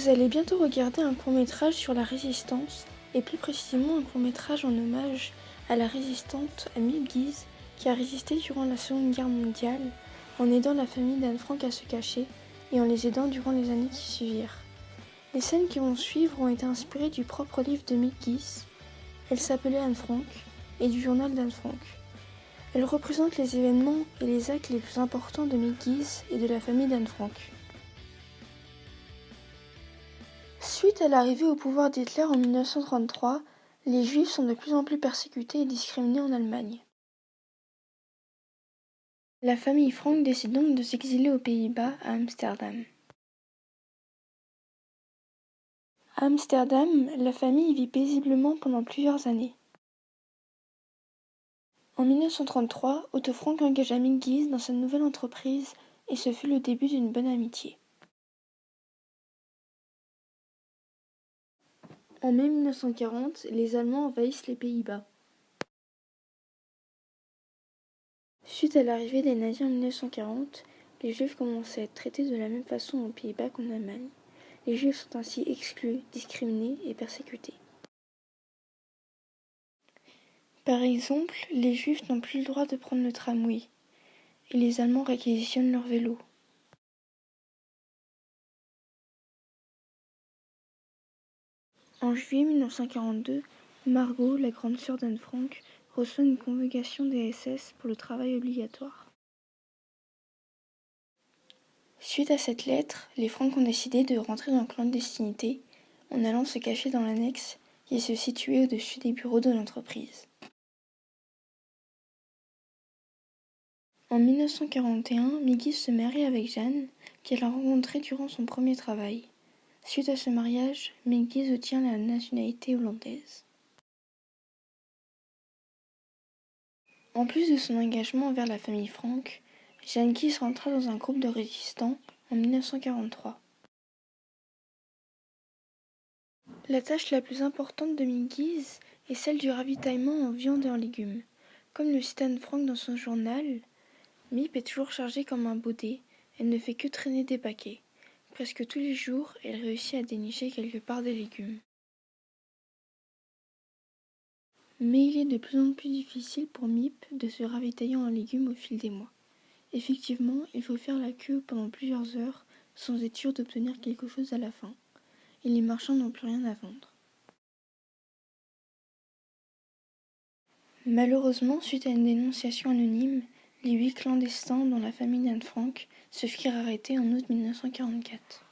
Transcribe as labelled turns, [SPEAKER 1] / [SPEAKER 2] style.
[SPEAKER 1] Vous allez bientôt regarder un court-métrage sur la résistance, et plus précisément un court-métrage en hommage à la résistante Miep Guise, qui a résisté durant la Seconde Guerre mondiale, en aidant la famille d'Anne Frank à se cacher, et en les aidant durant les années qui suivirent. Les scènes qui vont suivre ont été inspirées du propre livre de Miep Guise. Elle s'appelait Anne Frank, et du journal d'Anne Frank. Elle représente les événements et les actes les plus importants de Miep Guise et de la famille d'Anne Frank. Suite à l'arrivée au pouvoir d'Hitler en 1933, les Juifs sont de plus en plus persécutés et discriminés en Allemagne. La famille Frank décide donc de s'exiler aux Pays-Bas, à Amsterdam. À Amsterdam, la famille vit paisiblement pendant plusieurs années. En 1933, Otto Frank engagea Miep Guise dans sa nouvelle entreprise et ce fut le début d'une bonne amitié. En mai 1940, les Allemands envahissent les Pays-Bas. Suite à l'arrivée des nazis en 1940, les Juifs commencent à être traités de la même façon aux Pays-Bas qu'en Allemagne. Les Juifs sont ainsi exclus, discriminés et persécutés. Par exemple, les Juifs n'ont plus le droit de prendre le tramway, et les Allemands réquisitionnent leurs vélos. En juillet 1942, Margot, la grande sœur d'Anne Frank, reçoit une convocation des SS pour le travail obligatoire. Suite à cette lettre, les Frank ont décidé de rentrer dans la clandestinité en allant se cacher dans l'annexe qui se situait au-dessus des bureaux de l'entreprise. En 1941, Miep Guise se marie avec Jeanne, qu'elle a rencontrée durant son premier travail. Suite à ce mariage, Miep Guise obtient la nationalité hollandaise. En plus de son engagement envers la famille Frank, Jeanne Guise rentra dans un groupe de résistants en 1943. La tâche la plus importante de Miep Guise est celle du ravitaillement en viande et en légumes. Comme le cite Anne Frank dans son journal, Miep est toujours chargée comme un baudet, elle ne fait que traîner des paquets. Presque tous les jours, elle réussit à dénicher quelque part des légumes. Mais il est de plus en plus difficile pour Miep de se ravitailler en légumes au fil des mois. Effectivement, il faut faire la queue pendant plusieurs heures sans être sûr d'obtenir quelque chose à la fin. Et les marchands n'ont plus rien à vendre. Malheureusement, suite à une dénonciation anonyme, les 8 clandestins, dont la famille d'Anne Frank, se firent arrêter en août 1944.